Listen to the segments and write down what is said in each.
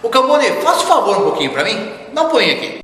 Ô Cambone, faça um favor um pouquinho pra mim? Dá um pulinho aqui.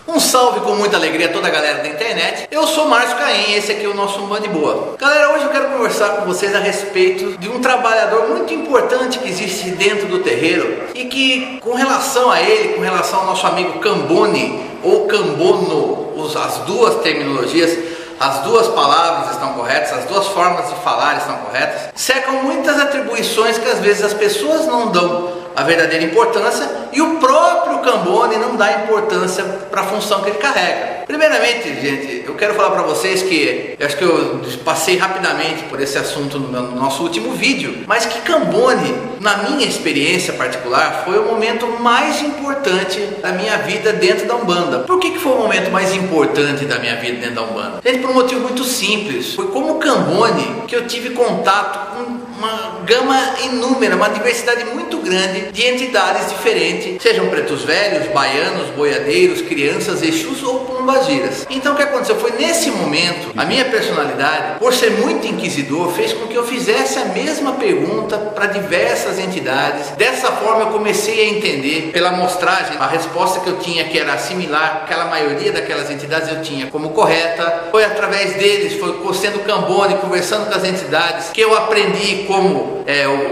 Um salve com muita alegria a toda a galera da internet. Eu sou Márcio Caim e esse aqui é o nosso Umbanda de Boa. Galera, hoje eu quero conversar com vocês a respeito de um trabalhador muito importante que existe dentro do terreiro e que, com relação a ele, com relação ao nosso amigo Cambone ou Cambono, as duas terminologias, as duas palavras estão corretas, as duas formas de falar estão corretas, cercam muitas atribuições que às vezes as pessoas não dão a verdadeira importância e o próprio Cambone não dá importância para a função que ele carrega. Primeiramente, gente, eu quero falar para vocês que eu acho que eu passei rapidamente por esse assunto no nosso último vídeo, mas que Cambone, na minha experiência particular, foi o momento mais importante da minha vida dentro da Umbanda. Por que foi o momento mais importante da minha vida dentro da Umbanda? Gente, por um motivo muito simples. Foi como Cambone que eu tive contato com uma gama inúmera, uma diversidade muito grande de entidades diferentes, sejam pretos velhos, baianos, boiadeiros, crianças, exus ou pombagiras. Então o que aconteceu foi nesse momento, a minha personalidade, por ser muito inquisidor, fez com que eu fizesse a mesma pergunta para diversas entidades. Dessa forma eu comecei a entender, pela amostragem, a resposta que eu tinha, que era similar, aquela maioria daquelas entidades eu tinha como correta. Foi através deles, foi sendo Cambone, conversando com as entidades, que eu aprendi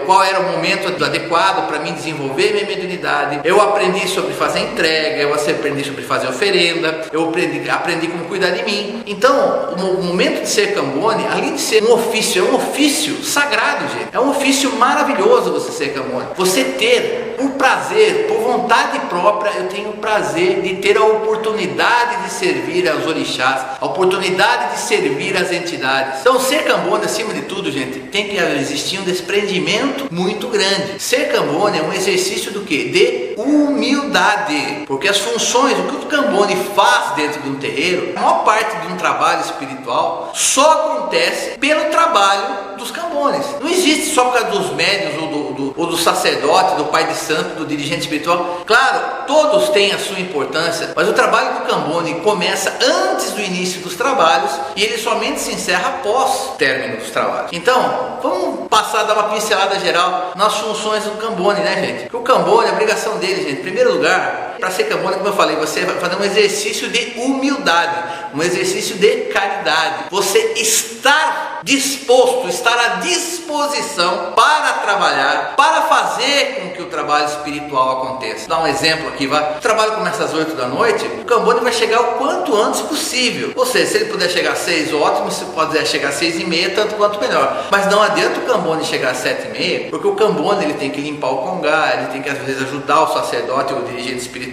qual era o momento adequado para mim desenvolver minha mediunidade. Eu aprendi sobre fazer entrega, eu aprendi sobre fazer oferenda, eu aprendi como cuidar de mim. Então, o momento de ser Cambone, além de ser um ofício, é um ofício sagrado, gente. É um ofício maravilhoso você ser Cambone. Você ter, por prazer, por vontade própria, eu tenho o prazer de ter a oportunidade de servir aos orixás, a oportunidade de servir às entidades. Então, ser Cambone, acima de tudo, gente, tem que existir um desprendimento muito grande. Ser Cambone é um exercício do quê? De humildade. Porque as funções, o que o Cambone faz dentro de um terreiro, a maior parte de um trabalho espiritual só acontece pelo trabalho dos Cambones. Não existe só por causa dos médiuns ou do sacerdote, do pai de santo, do dirigente espiritual. Claro, todos têm a sua importância, mas o trabalho do Cambone começa antes do início dos trabalhos e ele somente se encerra após o término dos trabalhos. Então, vamos passar a dar uma pincelada geral nas funções do Cambone, né, gente? Porque o Cambone, a obrigação dele, gente, em primeiro lugar, para ser Cambone, como eu falei, você vai fazer um exercício de humildade, um exercício de caridade. Você estar disposto, estar à disposição para trabalhar, para fazer com que o trabalho espiritual aconteça. Vou dar um exemplo aqui, vai. O trabalho começa às 8 da noite, o Cambone vai chegar o quanto antes possível. Ou seja, se ele puder chegar às 6, ótimo. Se puder chegar às 6h30, tanto quanto melhor. Mas não adianta o Cambone chegar às 7h30, porque o Cambone ele tem que limpar o congá, ele tem que às vezes ajudar o sacerdote ou o dirigente espiritual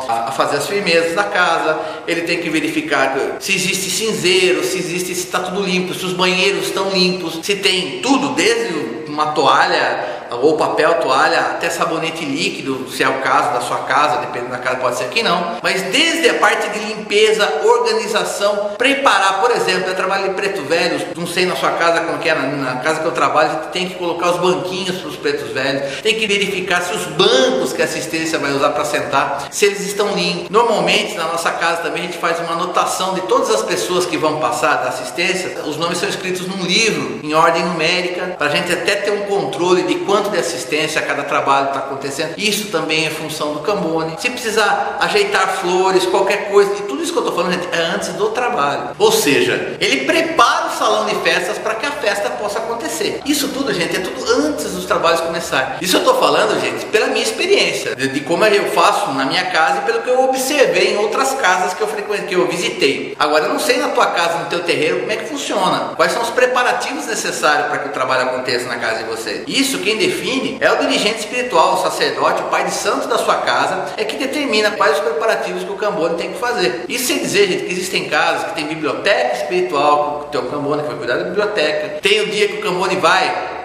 a fazer as firmezas da casa, ele tem que verificar se existe cinzeiro, se está tudo limpo, se os banheiros estão limpos, se tem tudo, desde uma toalha ou papel toalha até sabonete líquido, se é o caso da sua casa, dependendo da casa pode ser que não, mas desde a parte de limpeza, organização, preparar, por exemplo, eu trabalho em Preto Velhos, não sei na sua casa como que é, na casa que eu trabalho, a gente tem que colocar os banquinhos para os pretos velhos, tem que verificar se os bancos que a assistência vai usar para sentar, se eles estão limpos. Normalmente na nossa casa também a gente faz uma anotação de todas as pessoas que vão passar da assistência, os nomes são escritos num livro, em ordem numérica, para a gente até ter um controle de quanto de assistência a cada trabalho está acontecendo. Isso também é função do Cambone. Se precisar ajeitar flores, qualquer coisa, e tudo isso que eu estou falando, gente, é antes do trabalho. Ou seja, ele prepara o salão de festas para que a festa possa acontecer. Isso tudo, gente, é tudo antes dos trabalhos começarem. Isso eu estou falando, gente, pela minha experiência, de como eu faço na minha casa e pelo que eu observei em outras casas que eu frequentei, que eu visitei. Agora, eu não sei na tua casa, no teu terreiro, como é que funciona. Quais são os preparativos necessários para que o trabalho aconteça na casa de vocês. Isso quem define é o dirigente espiritual, o sacerdote, o pai de santo da sua casa, é que determina quais os preparativos que o Cambone tem que fazer. Isso sem dizer, gente, que existem casas que tem biblioteca espiritual, que tem o Cambone que vai cuidar da biblioteca. Tem o dia que o Cambone vai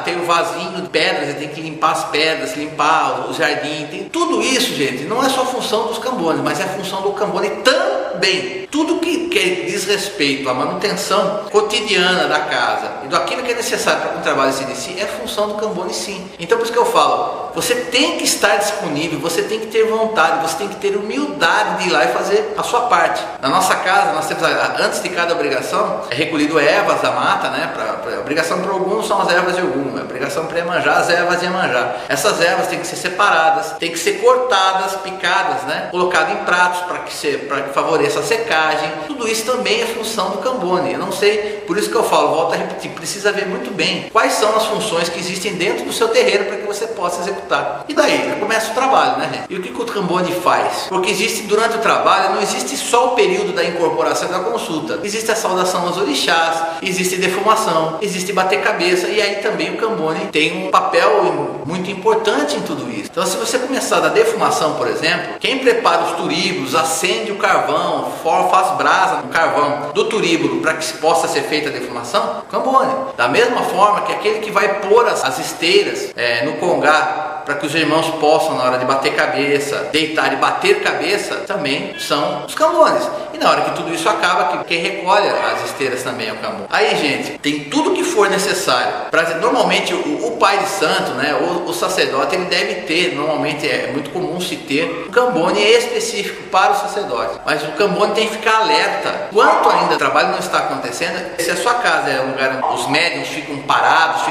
tem o vasinho de pedras, ele tem que limpar as pedras, limpar o jardim, tem tudo isso, gente, não é só função dos Cambones, mas é função do Cambone também também. Tudo que diz respeito à manutenção cotidiana da casa e daquilo que é necessário para que o trabalho se inicie é função do Cambone, sim. Então por isso que eu falo, você tem que estar disponível, você tem que ter vontade, você tem que ter humildade de ir lá e fazer a sua parte. Na nossa casa nós temos, antes de cada obrigação, é recolhido ervas da mata, né? A obrigação para alguns são as ervas de Ogum, a obrigação para Iemanjá, as ervas de Iemanjá. Essas ervas têm que ser separadas, têm que ser cortadas, picadas, né? Colocadas em pratos para que favoreça a secagem. Tudo isso também é função do Cambone. Eu não sei, por isso que eu falo, volto a repetir, precisa ver muito bem quais são as funções que existem dentro do seu terreiro para que você possa executar. E daí, começa o trabalho, né, gente? E o que o Cambone faz? Porque existe, durante o trabalho, não existe só o período da incorporação e da consulta. Existe a saudação aos orixás, existe defumação, existe bater cabeça, e aí também o Cambone tem um papel muito importante em tudo isso. Então, se você começar da defumação, por exemplo, quem prepara os turíbulos, acende o carvão, faz brasa no carvão do turíbulo para que possa ser feita a defumação, Cambone. Da mesma forma que aquele que vai pôr as esteiras no congá para que os irmãos possam, na hora de bater cabeça, deitar e bater cabeça, também são os Cambones. E na hora que tudo isso acaba, quem recolhe as esteiras também é o Cambone. Aí, gente, tem tudo que for necessário. Normalmente, o pai de santo, né, o sacerdote, ele deve ter, normalmente é muito comum se ter, um Cambone específico para o sacerdote. Mas o Cambone tem que ficar alerta. Enquanto ainda o trabalho não está acontecendo, se a sua casa é um lugar onde os médiuns ficam parados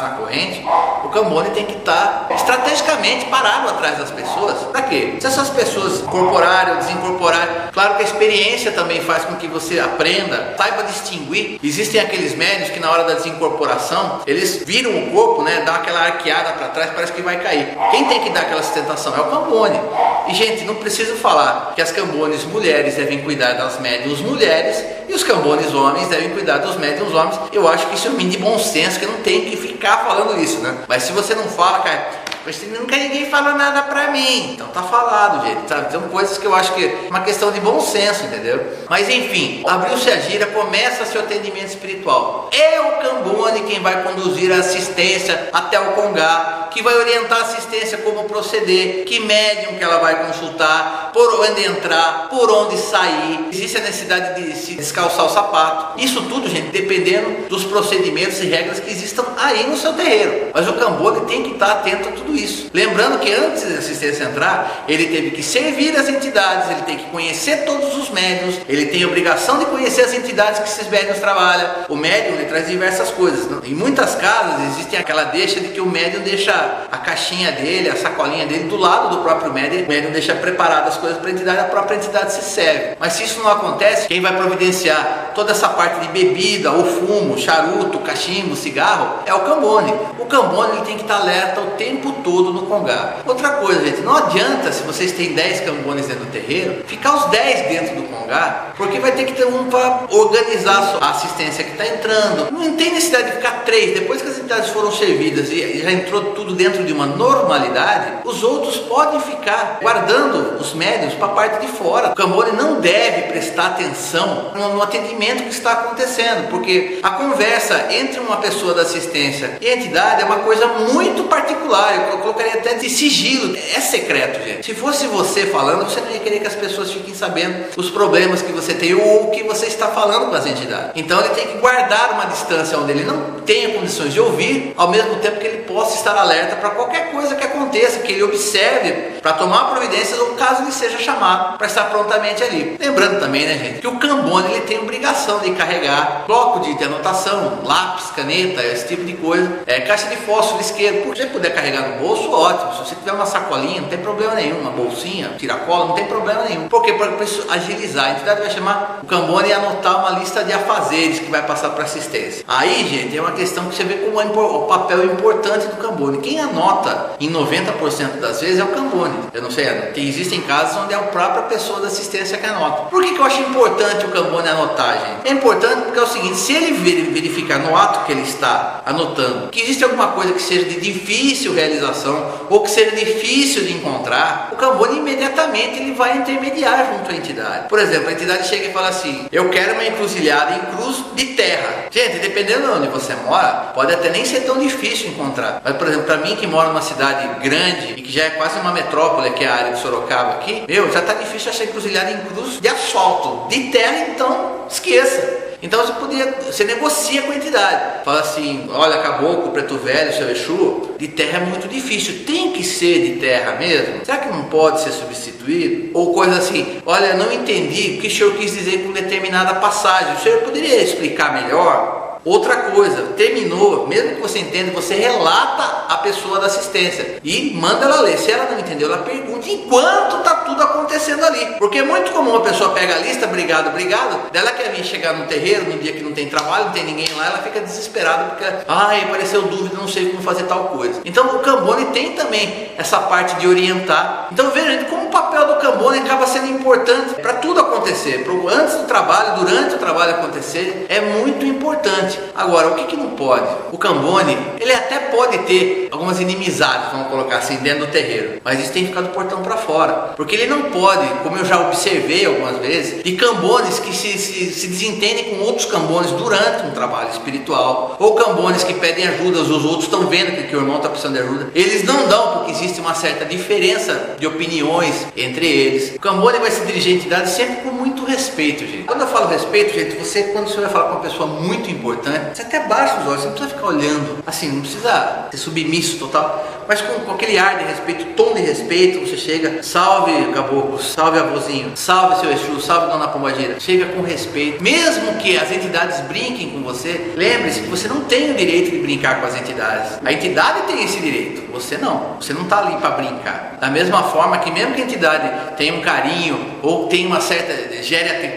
na corrente, o Cambone tem que estar estrategicamente parado atrás das pessoas. Para quê? Se essas pessoas incorporarem ou desincorporarem, claro que a experiência também faz com que você aprenda, saiba distinguir. Existem aqueles médiuns que na hora da desincorporação, eles viram o corpo, né, dá aquela arqueada para trás, parece que vai cair. Quem tem que dar aquela sustentação é o Cambone. E, gente, não preciso falar que as Cambones mulheres devem cuidar das médiuns mulheres e os Cambones homens devem cuidar dos médiuns homens. Eu acho que isso é um mínimo de bom senso, que não tem que ficar falando isso, né? Mas se você não fala, cara, mas nunca ninguém falou nada pra mim. Então tá falado, gente, sabe? São coisas que eu acho que é uma questão de bom senso, entendeu? Mas enfim, abriu-se a gira, começa seu atendimento espiritual. É o Cambone quem vai conduzir a assistência até o congá, que vai orientar a assistência como proceder, que médium que ela vai consultar, por onde entrar, por onde sair. Existe a necessidade de se descalçar o sapato. Isso tudo, gente, dependendo dos procedimentos e regras que existam aí no seu terreiro. Mas o Cambone tem que estar atento a tudo isso. Lembrando que antes da assistência entrar, ele teve que servir as entidades, ele tem que conhecer todos os médiuns, ele tem a obrigação de conhecer as entidades que esses médiuns trabalham. O médium, ele traz diversas coisas. Em muitas casas existe aquela deixa de que o médium deixa a caixinha dele, a sacolinha dele do lado do próprio médium. O médium deixa preparado as coisas para a entidade, a própria entidade se serve. Mas se isso não acontece, quem vai providenciar toda essa parte de bebida, o fumo, charuto, cachimbo, cigarro, é o Cambone. O Cambone, ele tem que estar alerta o tempo todo no congá. Outra coisa, gente, não adianta, se vocês têm 10 Cambones dentro do terreiro, ficar os 10 dentro do congá, porque vai ter que ter um para organizar a assistência que está entrando. Não tem necessidade de ficar 3. Depois que as entidades foram servidas e já entrou tudo dentro de uma normalidade, os outros podem ficar guardando os médiuns para a parte de fora. O Cambone não deve prestar atenção no atendimento que está acontecendo, porque a conversa entre uma pessoa da assistência e a entidade é uma coisa muito particular. Eu colocaria até de sigilo, é secreto, gente. Se fosse você falando, você não ia querer que as pessoas fiquem sabendo os problemas que você tem ou o que você está falando com as entidades. Então ele tem que guardar uma distância onde ele não tenha condições de ouvir, ao mesmo tempo que ele possa estar alerta para qualquer coisa que aconteça, que ele observe para tomar providências ou caso ele seja chamado para estar prontamente ali. Lembrando também, né, gente, que o Cambone, ele tem obrigação de carregar bloco de anotação, lápis, caneta, esse tipo de coisa, caixa de fósforo, isqueiro. Se você puder carregar no bolso, ótimo. Se você tiver uma sacolinha, não tem problema nenhum, uma bolsinha, tiracola, não tem problema nenhum. Por quê? Para isso agilizar. A entidade vai chamar o Cambone e anotar uma lista de afazeres que vai passar para assistência. Aí, gente, é uma questão que você vê como é o papel importante do Cambone. Quem anota em 90% das vezes é o Cambone. Eu não sei, existem casos onde é a própria pessoa da assistência que anota. Por que eu acho importante o Cambone anotar, gente? É importante porque é o seguinte, se ele verificar no ato que ele está anotando que existe alguma coisa que seja de difícil realização localização ou que seja difícil de encontrar, o Cambone imediatamente ele vai intermediar junto à entidade. Por exemplo, a entidade chega e fala assim: eu quero uma encruzilhada em cruz de terra. Gente, dependendo de onde você mora, pode até nem ser tão difícil encontrar. Mas, por exemplo, para mim que moro numa cidade grande e que já é quase uma metrópole, que é a área de Sorocaba aqui, já tá difícil achar encruzilhada em cruz de asfalto. De terra, então, esqueça. Então você negocia com a entidade. Fala assim: olha, Caboclo, Preto Velho, seu Exu, de terra é muito difícil. Tem que ser de terra mesmo? Será que não pode ser substituído? Ou coisa assim: olha, não entendi o que o senhor quis dizer com determinada passagem. O senhor poderia explicar melhor? Outra coisa, terminou, mesmo que você entenda, você relata a pessoa da assistência e manda ela ler. Se ela não entendeu, ela pergunta enquanto está tudo acontecendo ali. Porque é muito comum a pessoa pega a lista, obrigado, dela quer vir chegar no terreiro, no dia que não tem trabalho, não tem ninguém lá, ela fica desesperada porque, apareceu dúvida, não sei como fazer tal coisa. Então o Cambone tem também essa parte de orientar. Então veja, como o papel do Cambone acaba sendo importante para tudo acontecer, antes do trabalho, durante o trabalho acontecer, é muito importante. Agora, o que não pode? O Cambone, ele até pode ter algumas inimizades, vamos colocar assim, dentro do terreiro, mas isso tem que ficar do portão para fora, porque ele não pode, como eu já observei algumas vezes, de Cambones que se desentendem com outros Cambones durante um trabalho espiritual, ou Cambones que pedem ajuda, os outros estão vendo que o irmão está precisando de ajuda, eles não dão porque existe uma certa diferença de opiniões entre eles. O Cambone vai se dirigir à entidade sempre com muito respeito, gente. Quando eu falo respeito, gente, quando você vai falar com uma pessoa muito importante, você até baixa os olhos, você não precisa ficar olhando, assim, não precisa ser submisso total, mas com aquele ar de respeito, tom de respeito, você chega: salve Caboclo, salve avôzinho, salve seu Exu, salve Dona Pombagira. Chega com respeito, mesmo que as entidades brinquem com você, lembre-se que você não tem o direito de brincar com as entidades. A entidade tem esse direito, você não está ali para brincar. Da mesma forma que mesmo que a entidade tenha um carinho, ou tenha uma certa,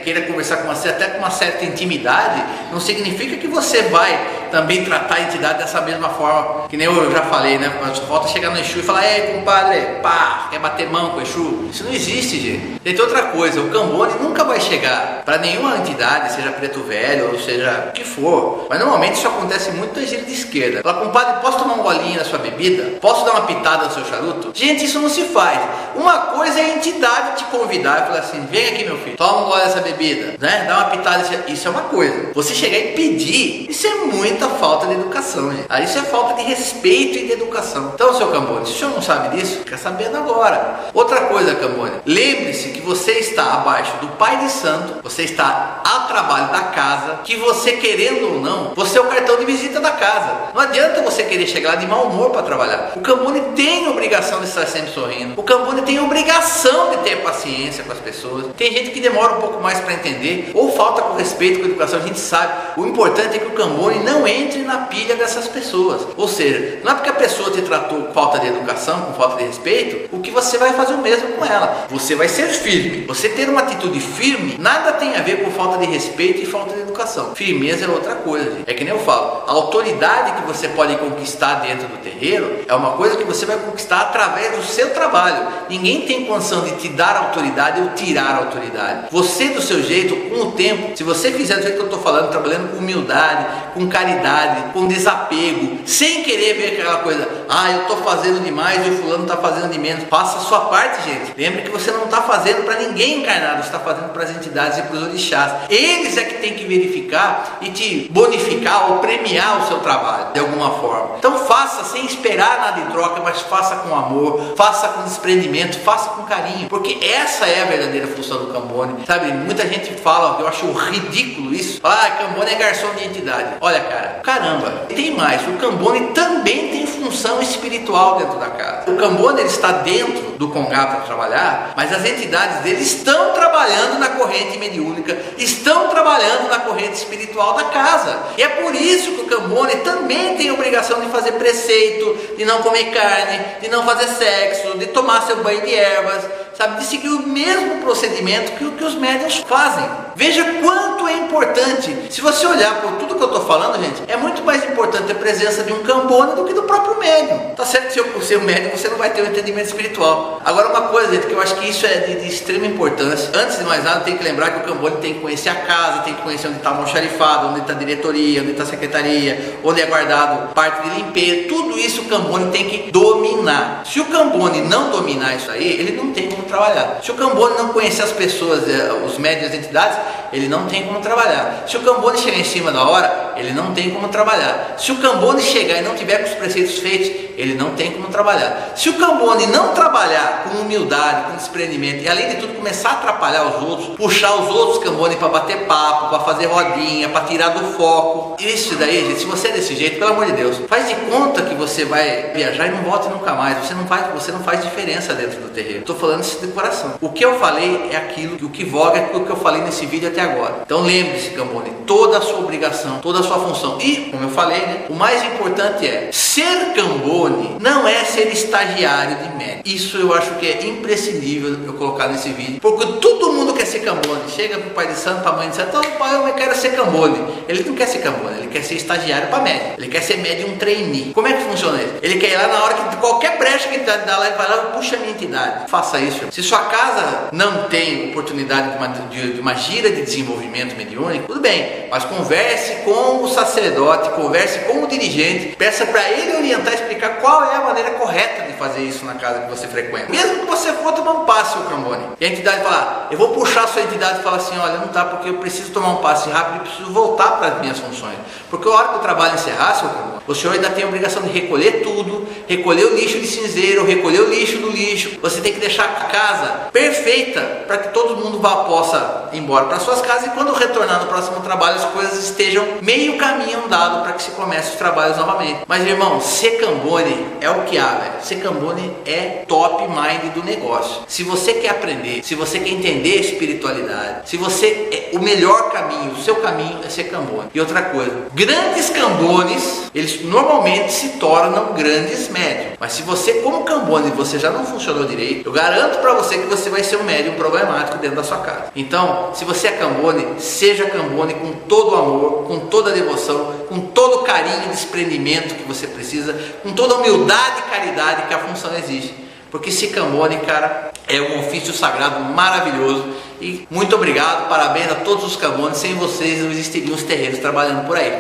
queira conversar com você até com uma certa intimidade, não significa que você vai também tratar a entidade dessa mesma forma, que nem eu já falei, né? Só falta chegar no Exu e falar: ei, compadre, pá, quer bater mão com o Exu? Isso não existe, gente. Tem outra coisa, o Cambone nunca vai chegar para nenhuma entidade, seja Preto Velho, ou seja o que for, mas normalmente isso acontece muito na gira de esquerda. Fala: compadre, posso tomar um golinho na sua bebida? Posso dar uma pitada no seu charuto? Gente, isso não se faz. Uma coisa é a entidade te convidar e falar assim: vem aqui, meu filho, toma um gole dessa bebida, né? Dá uma pitada, isso é uma coisa. Você chegar e pedir, isso é muita falta de educação, gente. Aí isso é falta de respeito e de educação. Então, seu Cambone, se o senhor não sabe disso, fica sabendo agora. Outra coisa, Cambone, lembre-se que você está abaixo do Pai de Santo, você está a trabalho da casa, que você, querendo ou não, você é o cartão de visita da casa. Não adianta você querer chegar lá de mau humor para trabalhar. O Cambone tem obrigação de estar sempre sorrindo. O Cambone tem obrigação de ter paciência com as pessoas. Tem gente que demora um pouco mais para entender, ou falta com respeito com a educação, a gente sabe. O importante é que o Cambone não entre na pilha dessas pessoas. Ou seja, não é porque a pessoa te tratou com falta de educação, com falta de respeito, o que você vai fazer o mesmo com ela. Você vai ser firme. Você ter uma atitude firme, nada tem a ver com falta de respeito e falta de educação. Firmeza é outra coisa, gente. É que nem eu falo, a autoridade que você pode conquistar dentro do terreiro é uma coisa que você vai conquistar através do seu trabalho. Ninguém tem condição de te dar autoridade ou tirar a autoridade. Você, do seu jeito, com o tempo, se você fizer do jeito que eu estou falando, trabalhando com humildade, com caridade, com desapego, sem querer ver aquela coisa: eu estou fazendo demais e o fulano está fazendo de menos. Faça a sua parte, gente. Lembre que você não está fazendo para ninguém encarnado, você está fazendo para as entidades e para os orixás. Eles é que tem que verificar e te bonificar ou premiar o seu trabalho de alguma forma. Então faça sem esperar nada em troca, mas faça com amor, faça com desprendimento, faça com carinho, porque essa é a verdadeira função do Cambone, sabe? Muita gente fala, eu acho ridículo isso, fala: Cambone é garçom de entidade. Olha, cara, caramba, tem mais, o Cambone também tem função espiritual dentro da casa. O Cambone, ele está dentro do Congá para trabalhar, mas as entidades dele estão trabalhando na corrente mediúnica, estão trabalhando na corrente espiritual da casa, e é por isso que o Cambone também tem a obrigação de fazer preceito, de não comer carne, de não fazer sexo, de tomar seu banho de ervas, sabe, de seguir o mesmo procedimento que os médiuns fazem. Veja quanto é importante. Se você olhar por tudo que eu estou falando, gente, é muito mais importante a presença de um Cambone do que do próprio médium. Tá certo que se eu por ser um médium, você não vai ter um entendimento espiritual. Agora, uma coisa, gente, que eu acho que isso é de extrema importância. Antes de mais nada, tem que lembrar que o Cambone tem que conhecer a casa, tem que conhecer onde está o almoxarifado, onde está a diretoria, onde está a secretaria, onde é guardado parte de limpeza. Tudo isso o Cambone tem que dominar. Se o Cambone não dominar isso aí, ele não tem como trabalhar. Se o Cambone não conhecer as pessoas, os médios, as entidades, ele não tem como trabalhar. Se o Cambone chegar em cima da hora, ele não tem como trabalhar. Se o Cambone chegar e não tiver com os preceitos feitos, ele não tem como trabalhar. Se o Cambone não trabalhar com humildade, com desprendimento, e além de tudo começar a atrapalhar os outros, puxar os outros Cambone para bater papo, para fazer rodinha, para tirar do foco, isso daí, gente, se você é desse jeito, pelo amor de Deus, faz de conta que você vai viajar e não volta nunca mais. Você não faz diferença dentro do terreiro. Estou falando isso de coração. O que eu falei é aquilo, o que voga é aquilo que eu falei nesse vídeo até agora. Então lembre-se, Cambone, toda a sua obrigação, toda a sua função. E, como eu falei, né, o mais importante é ser Cambone não é ser estagiário de médium. Isso eu acho que é imprescindível eu colocar nesse vídeo, porque todo mundo quer ser Cambone. Chega pro pai de santo, pra mãe de santo, oh, pai, eu quero ser Cambone. Ele não quer ser Cambone, ele quer ser estagiário para médium. Ele quer ser médium trainee. Como é que funciona isso? Ele quer ir lá na hora que qualquer brecha que a entidade dá lá, ele vai lá e puxa a minha entidade. Faça isso. Se sua casa não tem oportunidade de uma gira de desenvolvimento mediúnico, tudo bem, mas converse com o sacerdote, converse com o dirigente, peça para ele orientar, explicar qual é a maneira correta de fazer isso na casa que você frequenta. Mesmo que você for tomar um passe, o Cambone, e a entidade falar, eu vou puxar a sua entidade e falar assim, olha, não tá, porque eu preciso tomar um passe rápido e preciso voltar para as minhas funções. Porque a hora que o trabalho encerrar, seu Cambone, o senhor ainda tem a obrigação de recolher tudo, recolher o lixo de cinzeiro, recolher o lixo do lixo. Você tem que deixar a casa perfeita para que todo mundo possa ir embora para suas casas e quando retornar no próximo trabalho as coisas estejam meio caminho andado para que se comece os trabalhos novamente. Mas irmão, ser Cambone é o que há, velho. Ser Cambone é top mind do negócio. Se você quer aprender, se você quer entender a espiritualidade, se você o melhor caminho, o seu caminho é ser Cambone. E outra coisa, grandes Cambones, eles normalmente se tornam grandes médiums. Mas se você, como Cambone, você já não funcionou direito, eu garanto para você que você vai ser um médium problemático dentro da sua casa. Então, se você é Cambone, seja Cambone com todo o amor, com toda a devoção, com todo o carinho e desprendimento que você precisa, com toda a humildade e caridade que a função exige. Porque ser Cambone, cara, é um ofício sagrado maravilhoso. E muito obrigado, parabéns a todos os Cambones. Sem vocês não existiriam os terreiros trabalhando por aí.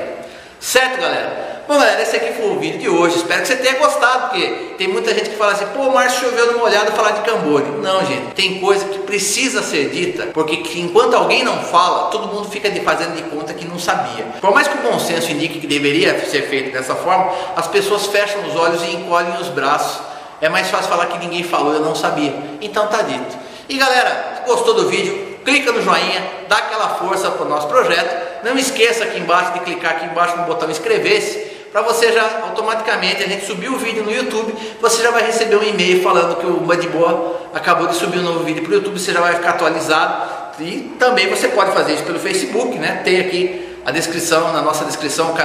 Certo, galera? Bom, galera, esse aqui foi o vídeo de hoje. Espero que você tenha gostado, porque tem muita gente que fala assim, pô, Márcio choveu numa olhada falar de Cambone. Não, gente, tem coisa que precisa ser dita, porque enquanto alguém não fala, todo mundo fica fazendo de conta que não sabia. Por mais que o bom senso indique que deveria ser feito dessa forma, as pessoas fecham os olhos e encolhem os braços. É mais fácil falar que ninguém falou, eu não sabia. Então tá dito. E galera, gostou do vídeo? Clica no joinha, dá aquela força para o nosso projeto. Não esqueça aqui embaixo de clicar aqui embaixo no botão inscrever-se, para você já automaticamente, a gente subir o vídeo no YouTube, você já vai receber um e-mail falando que o Band Boa acabou de subir um novo vídeo para o YouTube, você já vai ficar atualizado. E também você pode fazer isso pelo Facebook, né? Tem aqui a descrição, na nossa descrição,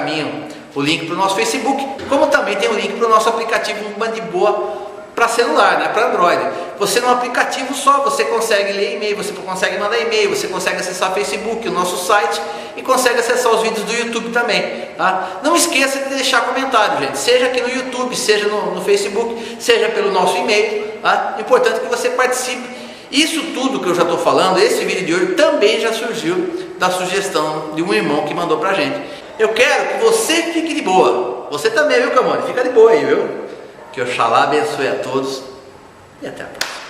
o link para o nosso Facebook, como também tem o link para o nosso aplicativo Band Boa para celular, né, para Android. Você no aplicativo só, você consegue ler e-mail, você consegue mandar e-mail, você consegue acessar o Facebook, o nosso site e consegue acessar os vídeos do YouTube também, tá? Não esqueça de deixar comentário, gente, seja aqui no YouTube, seja no Facebook, seja pelo nosso e-mail, tá? Importante que você participe. Isso tudo que eu já estou falando, esse vídeo de hoje também já surgiu da sugestão de um irmão que mandou pra gente. Eu quero que você fique de boa, você também, viu, Cambone? Fica de boa aí, viu? Que Oxalá abençoe a todos e até a próxima.